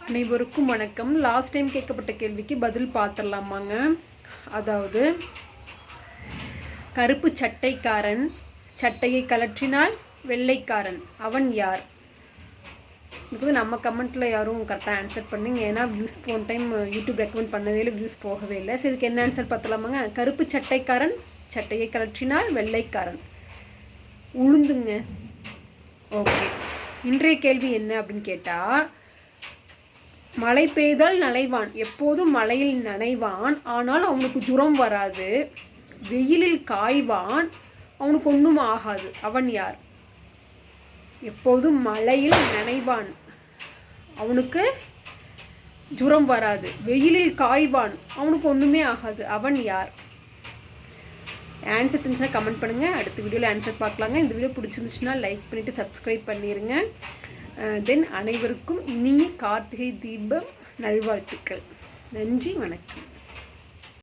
அனைவருக்கும் வணக்கம். Last time கேட்கப்பட்ட கேள்விக்கு பதில் பார்த்துடலாமாங்க. அதாவது, கருப்பு சட்டைக்காரன் சட்டையை கலற்றினால் வெள்ளைக்காரன் அவன் யார்? இது நம்ம கமெண்ட்டில் யாரும் கரெக்டாக ஆன்சர் பண்ணிங்க. ஏன்னா வியூஸ் போன டைம் யூடியூப் ரெக்கமெண்ட் பண்ணவே இல்லை, வியூஸ் போகவே இல்லை. சரி, இதுக்கு என்ன ஆன்சர் பார்த்துலாமாங்க. கருப்பு சட்டைக்காரன் சட்டையை கலற்றினால் வெள்ளைக்காரன் உளுந்துங்க. ஓகே, இன்றைய கேள்வி என்ன அப்படின்னு கேட்டால், மழை பெய்தால் நனைவான், எப்போதும் மழையில் நனைவான், ஆனால் அவனுக்கு ஜுரம் வராது. வெயிலில் காய்வான், அவனுக்கு ஒன்றும் ஆகாது. அவன் யார்? எப்போதும் மழையில் நனைவான், அவனுக்கு ஜுரம் வராது. வெயிலில் காய்வான், அவனுக்கு ஒன்றுமே ஆகாது. அவன் யார்? ஆன்சர் தெரிஞ்சுன்னா கமெண்ட் பண்ணுங்கள். அடுத்த வீடியோவில் ஆன்சர் பார்க்கலாங்க. இந்த வீடியோ பிடிச்சிருந்துச்சுன்னா லைக் பண்ணிவிட்டு சப்ஸ்கிரைப் பண்ணிடுங்க. தென் அனைவருக்கும் இனிய கார்த்திகை தீபம் நல்வாழ்த்துக்கள். நன்றி, வணக்கம்.